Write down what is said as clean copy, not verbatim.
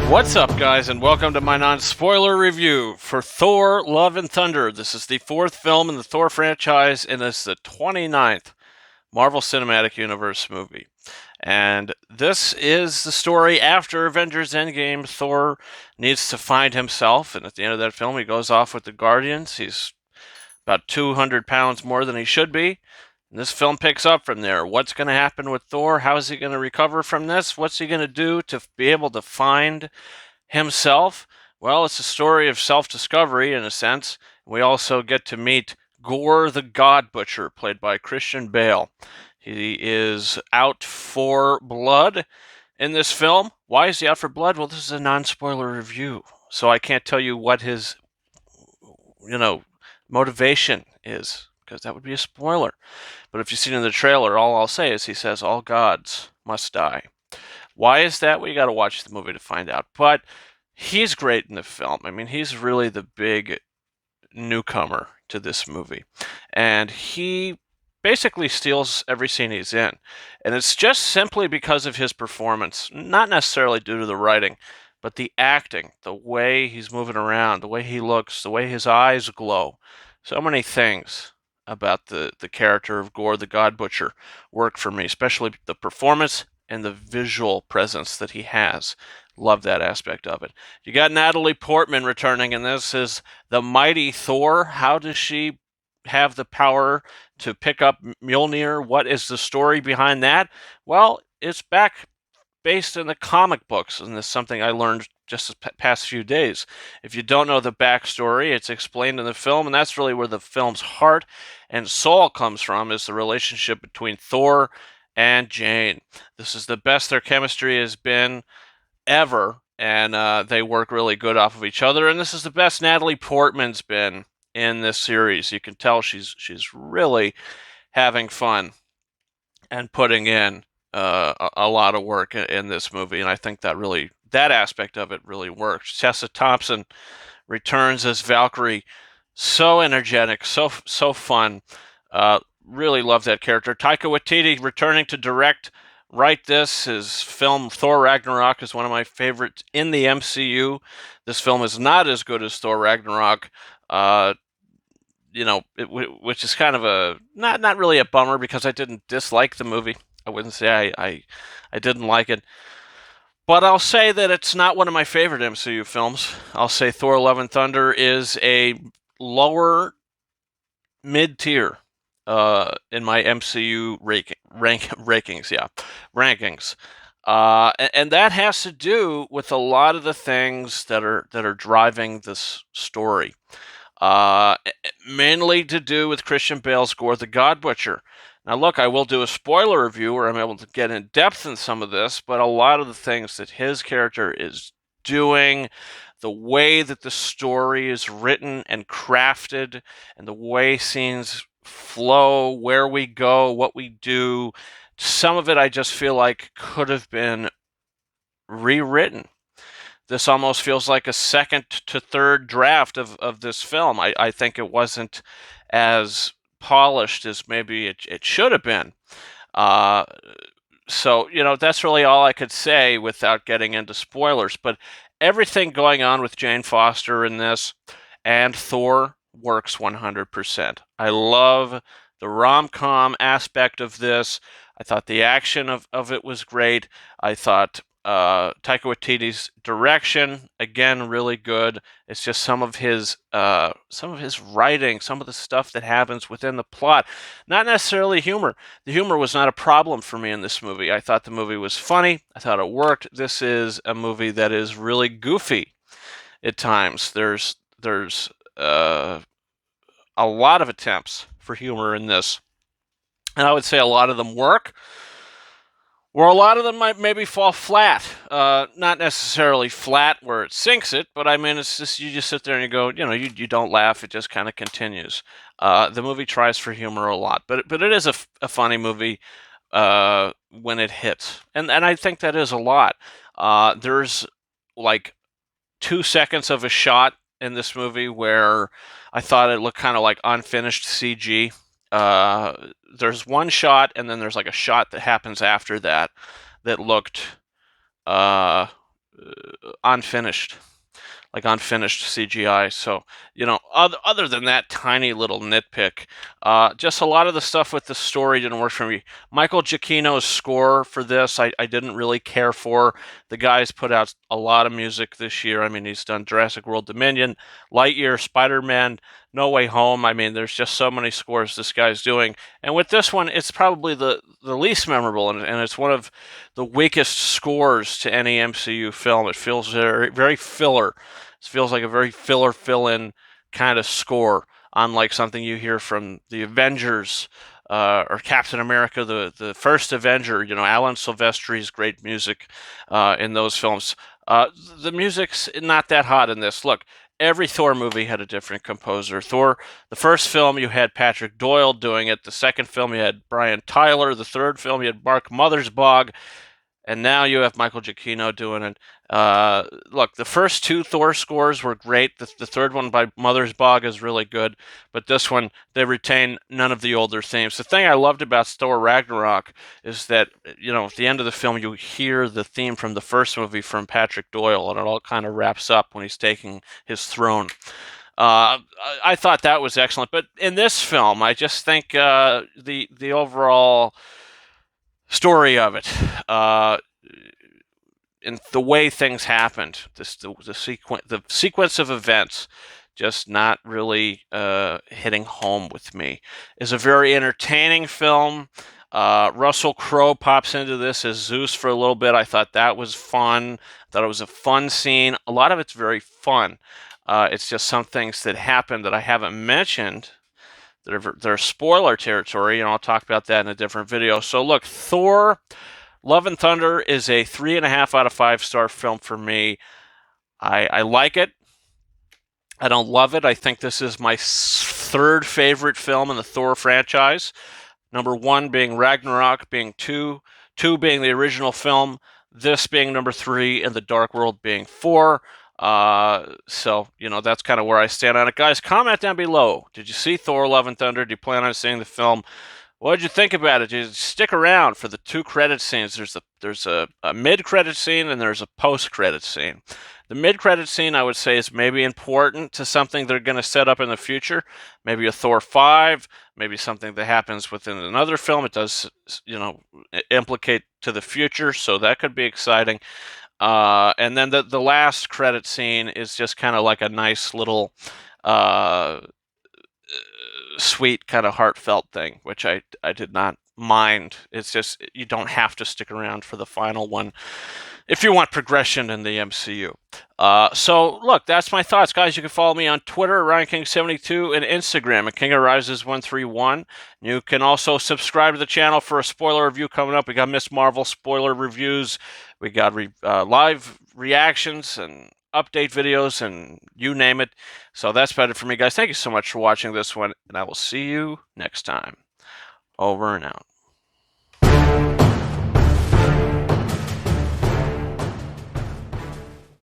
What's up, guys, and welcome to my non-spoiler review for Thor: Love and Thunder. This is the fourth film in the Thor franchise, and it's the 29th Marvel Cinematic Universe movie. And this is the story after Avengers Endgame. Thor needs to find himself, and at the end of that film, he goes off with the Guardians. He's about 200 pounds more than he should be. And this film picks up from there. What's going to happen with Thor? How is he going to recover from this? What's he going to do to be able to find himself? Well, it's a story of self-discovery in a sense. We also get to meet Gorr the God Butcher, played by Christian Bale. He is out for blood in this film. Why is he out for blood? Well, this is a non-spoiler review, so I can't tell you what his, motivation is, because that would be a spoiler. But if you've seen in the trailer, all I'll say is he says all gods must die. Why is that? Well, you got to watch the movie to find out. But he's great in the film. I mean, he's really the big newcomer to this movie. And he basically steals every scene he's in. And it's just simply because of his performance, not necessarily due to the writing, but the acting, the way he's moving around, the way he looks, the way his eyes glow. So many things about the character of Gorr the God Butcher work for me, especially the performance and the visual presence that he has. Love that aspect of it. You got Natalie Portman returning, and this is the mighty Thor. How does she have the power to pick up Mjolnir? What is the story behind that? Well, it's based in the comic books, and this is something I learned just the past few days. If you don't know the backstory, it's explained in the film, and that's really where the film's heart and soul comes from, is the relationship between Thor and Jane. This is the best their chemistry has been ever, and they work really good off of each other, and this is the best Natalie Portman's been in this series. You can tell she's really having fun and putting in a lot of work in this movie, and I think that aspect of it really works. Tessa Thompson returns as Valkyrie, so energetic, so fun. Really love that character. Taika Waititi returning to write this. His film Thor Ragnarok is one of my favorites in the MCU. This film is not as good as Thor Ragnarok. Which is kind of a not really a bummer, because I didn't dislike the movie. I wouldn't say I didn't like it, but I'll say that it's not one of my favorite MCU films. I'll say Thor: Love and Thunder is a lower mid-tier in my MCU rankings. Yeah, rankings. And that has to do with a lot of the things that are driving this story. Mainly to do with Christian Bale's Gorr the God Butcher. Now, look, I will do a spoiler review where I'm able to get in depth in some of this, but a lot of the things that his character is doing, the way that the story is written and crafted, and the way scenes flow, where we go, what we do, some of it I just feel like could have been rewritten. This almost feels like a second to third draft of this film. I think it wasn't as polished as maybe it should have been. So, that's really all I could say without getting into spoilers. But everything going on with Jane Foster in this and Thor works 100%. I love the rom-com aspect of this. I thought the action of it was great. I thought Taika Waititi's direction, again, really good. It's just some of his writing, some of the stuff that happens within the plot, not necessarily humor. The humor was not a problem for me in this movie. I thought the movie was funny. I thought it worked. This is a movie that is really goofy at times. There's a lot of attempts for humor in this, and I would say a lot of them work, or a lot of them might maybe fall flat. Not necessarily flat where it sinks it, but I mean, it's just, you just sit there and you go, you don't laugh, it just kind of continues. The movie tries for humor a lot, but it is a funny movie when it hits, and I think that is a lot. There's like 2 seconds of a shot in this movie where I thought it looked kind of like unfinished CG. There's one shot, and then there's like a shot that happens after that looked unfinished. Like unfinished CGI. So, other than that tiny little nitpick, just a lot of the stuff with the story didn't work for me. Michael Giacchino's score for this, I didn't really care for. The guy's put out a lot of music this year. I mean, he's done Jurassic World Dominion, Lightyear, Spider-Man, No Way Home. I mean, there's just so many scores this guy's doing. And with this one, it's probably the least memorable, and it's one of the weakest scores to any MCU film. It feels very, very filler. It feels like a very filler, fill-in kind of score, unlike something you hear from the Avengers or Captain America, the first Avenger. Alan Silvestri's great music in those films. The music's not that hot in this. Look, every Thor movie had a different composer. Thor, the first film, you had Patrick Doyle doing it. The second film, you had Brian Tyler. The third film, you had Mark Mothersbaugh. And now you have Michael Giacchino doing it. Look, the first two Thor scores were great. The third one by Mothersbaugh is really good. But this one, they retain none of the older themes. The thing I loved about Thor Ragnarok is that, at the end of the film, you hear the theme from the first movie from Patrick Doyle, and it all kind of wraps up when he's taking his throne. I thought that was excellent. But in this film, I just think the overall story of it, and the way things happened, the sequence of events, just not really hitting home with me. It's a very entertaining film. Russell Crowe pops into this as Zeus for a little bit. I thought that was fun. I thought it was a fun scene. A lot of it's very fun. It's just some things that happened that I haven't mentioned. They're spoiler territory, and I'll talk about that in a different video. So look, Thor, Love and Thunder is a 3.5 out of 5-star film for me. I like it. I don't love it. I think this is my third favorite film in the Thor franchise. Number 1 being Ragnarok, being 2 being the original film, this being number 3, and The Dark World being 4. So, that's kind of where I stand on it. Guys, comment down below. Did you see Thor Love and Thunder? Do you plan on seeing the film? What did you think about it? Did you stick around for the 2 credit scenes? There's a mid-credit scene and there's a post-credit scene. The mid-credit scene, I would say, is maybe important to something they're going to set up in the future. Maybe a Thor 5, maybe something that happens within another film. It does, implicate to the future, so that could be exciting. And then the last credit scene is just kind of like a nice little sweet kind of heartfelt thing, which I did not mind. It's just you don't have to stick around for the final one if you want progression in the MCU. So look, that's my thoughts, guys. You can follow me on Twitter, RyanKing72, and Instagram at KingOfRises131. You can also subscribe to the channel for a spoiler review coming up. We got Miss Marvel spoiler reviews. We got live reactions and update videos and you name it. So that's about it for me, guys. Thank you so much for watching this one, and I will see you next time. Over and out.